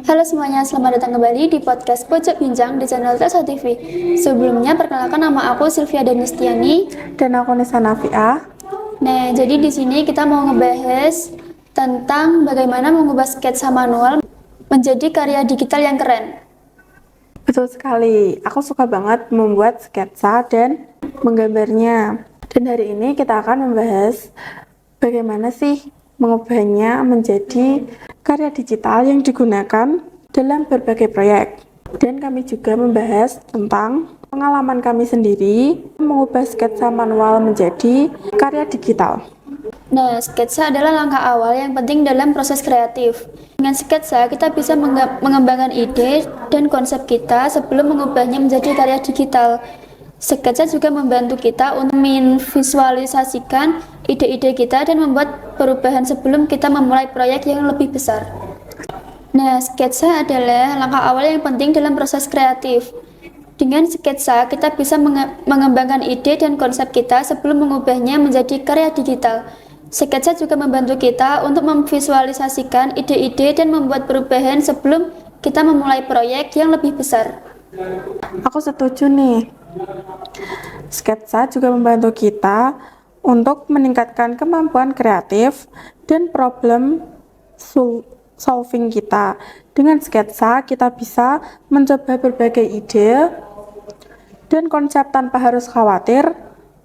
Halo semuanya, selamat datang kembali di podcast Pojok Bincang di channel Tesa TV. Sebelumnya, perkenalkan nama aku Sylvia Danistiani. Dan aku Nisa Nafiah. Nah, jadi di sini kita mau ngebahas tentang bagaimana mengubah sketsa manual menjadi karya digital yang keren. Betul sekali, aku suka banget membuat sketsa dan menggambarnya. Dan hari ini kita akan membahas bagaimana sih mengubahnya menjadi karya digital yang digunakan dalam berbagai proyek. Dan kami juga membahas tentang pengalaman kami sendiri mengubah sketsa manual menjadi karya digital. Nah, sketsa adalah langkah awal yang penting dalam proses kreatif. Dengan sketsa, kita bisa mengembangkan ide dan konsep kita sebelum mengubahnya menjadi karya digital. Sketsa juga membantu kita untuk memvisualisasikan ide-ide kita dan membuat perubahan sebelum kita memulai proyek yang lebih besar. Nah, sketsa adalah langkah awal yang penting dalam proses kreatif. Dengan sketsa, kita bisa mengembangkan ide dan konsep kita sebelum mengubahnya menjadi karya digital. Sketsa juga membantu kita untuk memvisualisasikan ide-ide dan membuat perubahan sebelum kita memulai proyek yang lebih besar. Aku setuju nih. Sketsa juga membantu kita untuk meningkatkan kemampuan kreatif dan problem solving kita. Dengan sketsa, kita bisa mencoba berbagai ide dan konsep tanpa harus khawatir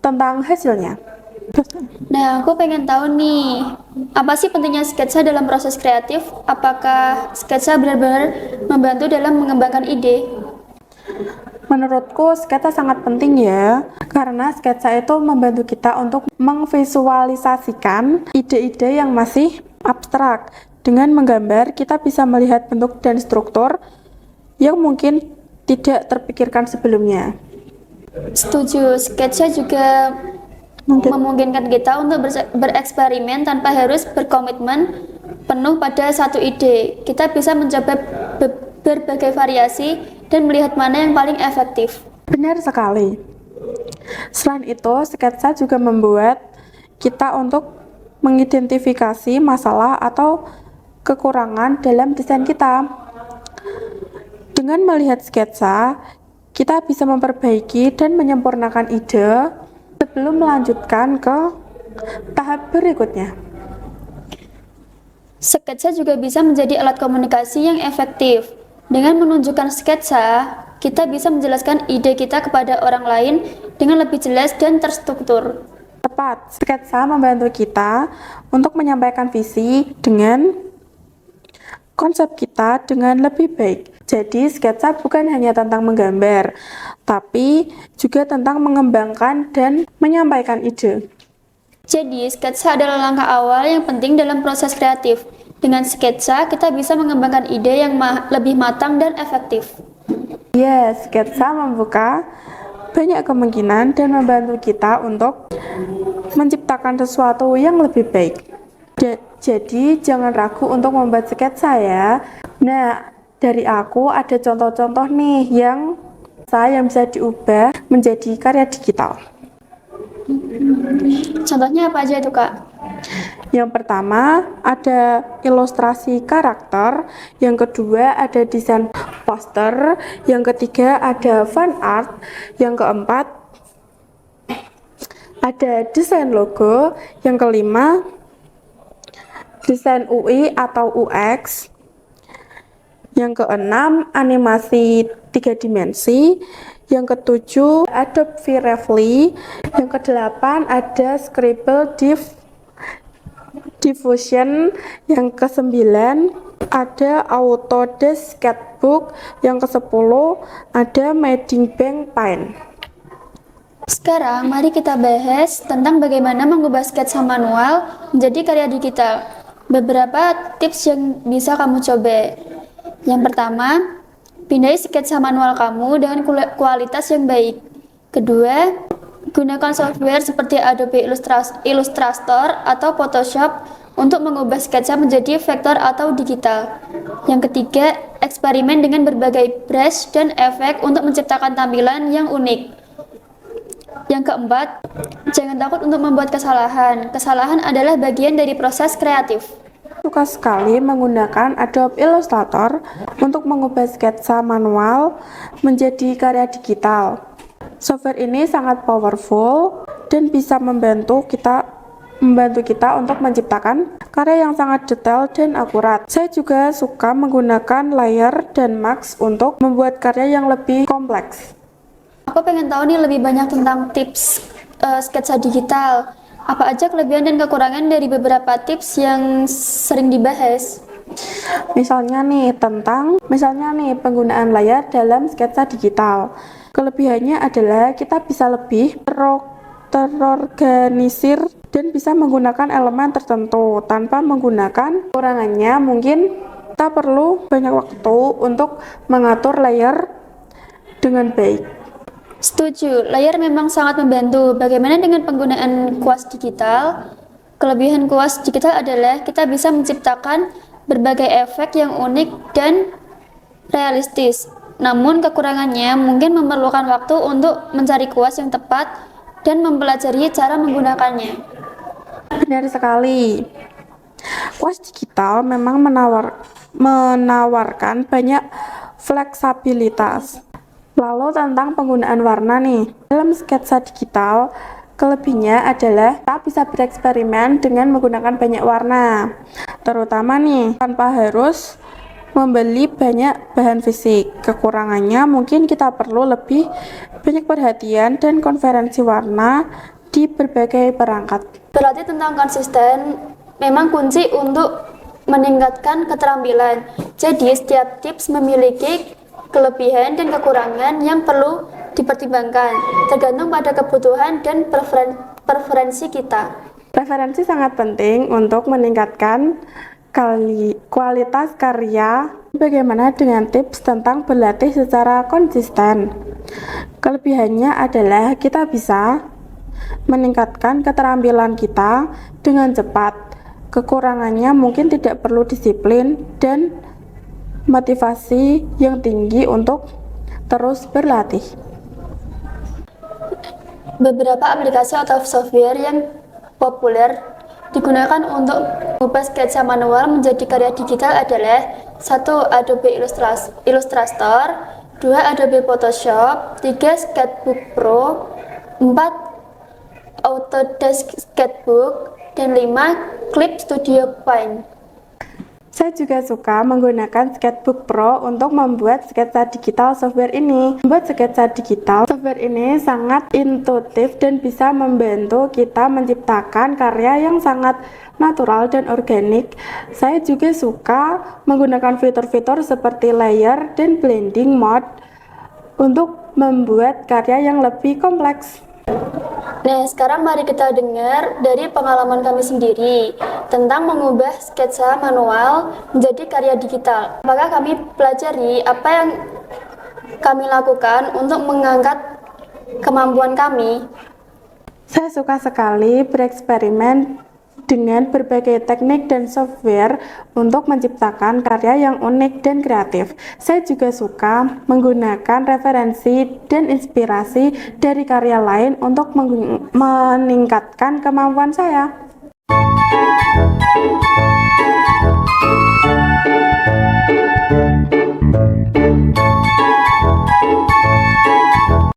tentang hasilnya. Nah, aku pengen tahu nih, apa sih pentingnya sketsa dalam proses kreatif? Apakah sketsa benar-benar membantu dalam mengembangkan ide? Menurutku sketsa sangat penting ya, karena sketsa itu membantu kita untuk memvisualisasikan ide-ide yang masih abstrak. Dengan menggambar, kita bisa melihat bentuk dan struktur yang mungkin tidak terpikirkan sebelumnya. Setuju, sketsa juga memungkinkan kita untuk bereksperimen tanpa harus berkomitmen penuh pada satu ide. Kita bisa mencoba berbagai variasi dan melihat mana yang paling efektif. Benar sekali. Selain itu, sketsa juga membuat kita untuk mengidentifikasi masalah atau kekurangan dalam desain kita. Dengan melihat sketsa, kita bisa memperbaiki dan menyempurnakan ide sebelum melanjutkan ke tahap berikutnya. Sketsa juga bisa menjadi alat komunikasi yang efektif. Dengan menunjukkan sketsa, kita bisa menjelaskan ide kita kepada orang lain dengan lebih jelas dan terstruktur. Tepat, sketsa membantu kita untuk menyampaikan visi dengan konsep kita dengan lebih baik. Jadi, sketsa bukan hanya tentang menggambar, tapi juga tentang mengembangkan dan menyampaikan ide. Jadi, sketsa adalah langkah awal yang penting dalam proses kreatif. Dengan sketsa, kita bisa mengembangkan ide yang lebih matang dan efektif. Ya, sketsa membuka banyak kemungkinan dan membantu kita untuk menciptakan sesuatu yang lebih baik. Jadi, jangan ragu untuk membuat sketsa ya. Nah, dari aku ada contoh-contoh nih yang bisa diubah menjadi karya digital. Contohnya apa aja itu, Kak? Yang pertama ada ilustrasi karakter, yang kedua ada desain poster, yang ketiga ada fan art, yang keempat ada desain logo, yang kelima desain UI atau UX, yang keenam animasi 3 dimensi, yang ketujuh Adobe Reveal, yang kedelapan ada Scribble Diffusion, yang kesembilan ada Autodesk Sketchbook, yang kesepuluh ada Mading Bank Paint. Sekarang, mari kita bahas tentang bagaimana mengubah sketsa manual menjadi karya digital. Beberapa tips yang bisa kamu coba. Yang pertama, pindai sketsa manual kamu dengan kualitas yang baik. Kedua, gunakan software seperti Adobe Illustrator atau Photoshop untuk mengubah sketsa menjadi vektor atau digital. Yang ketiga, eksperimen dengan berbagai brush dan efek untuk menciptakan tampilan yang unik. Yang keempat, jangan takut untuk membuat kesalahan. Kesalahan adalah bagian dari proses kreatif. Suka sekali menggunakan Adobe Illustrator untuk mengubah sketsa manual menjadi karya digital. Software ini sangat powerful dan bisa membantu kita untuk menciptakan karya yang sangat detail dan akurat. Saya juga suka menggunakan layer dan max untuk membuat karya yang lebih kompleks. Aku pengen tahu nih lebih banyak tentang tips sketsa digital. Apa aja kelebihan dan kekurangan dari beberapa tips yang sering dibahas? Misalnya nih penggunaan layar dalam sketsa digital. Kelebihannya adalah kita bisa lebih terorganisir dan bisa menggunakan elemen tertentu tanpa menggunakan. Kekurangannya mungkin kita perlu banyak waktu untuk mengatur layer dengan baik. Setuju, layar memang sangat membantu. Bagaimana dengan penggunaan kuas digital? Kelebihan kuas digital adalah kita bisa menciptakan berbagai efek yang unik dan realistis. Namun kekurangannya mungkin memerlukan waktu untuk mencari kuas yang tepat dan mempelajari cara menggunakannya. Benar sekali. Kuas digital memang menawarkan banyak fleksibilitas. Lalu tentang penggunaan warna nih. Dalam sketsa digital, kelebihannya adalah kita bisa bereksperimen dengan menggunakan banyak warna. Terutama nih, tanpa harus membeli banyak bahan fisik. Kekurangannya mungkin kita perlu lebih banyak perhatian dan konferensi warna di berbagai perangkat. Berarti tentang konsisten memang kunci untuk meningkatkan keterampilan. Jadi setiap tips memiliki kelebihan dan kekurangan yang perlu dipertimbangkan, tergantung pada kebutuhan dan preferensi kita. Preferensi sangat penting untuk meningkatkan kualitas karya. Bagaimana dengan tips tentang berlatih secara konsisten? Kelebihannya adalah kita bisa meningkatkan keterampilan kita dengan cepat. Kekurangannya mungkin tidak perlu disiplin dan motivasi yang tinggi untuk terus berlatih. Beberapa aplikasi atau software yang populer digunakan untuk mengubah sketsa manual menjadi karya digital adalah 1. Adobe Illustrator, 2. Adobe Photoshop, 3. Sketchbook Pro, 4. Autodesk Sketchbook, dan 5. Clip Studio Paint. Saya juga suka menggunakan Sketchbook Pro untuk membuat sketsa digital software ini. Membuat sketsa digital software ini sangat intuitif dan bisa membantu kita menciptakan karya yang sangat natural dan organik. Saya juga suka menggunakan fitur-fitur seperti layer dan blending mode untuk membuat karya yang lebih kompleks. Nah, sekarang mari kita dengar dari pengalaman kami sendiri tentang mengubah sketsa manual menjadi karya digital. Apakah kami pelajari apa yang kami lakukan untuk mengangkat kemampuan kami? Saya suka sekali bereksperimen dengan berbagai teknik dan software untuk menciptakan karya yang unik dan kreatif. Saya juga suka menggunakan referensi dan inspirasi dari karya lain untuk meningkatkan kemampuan saya.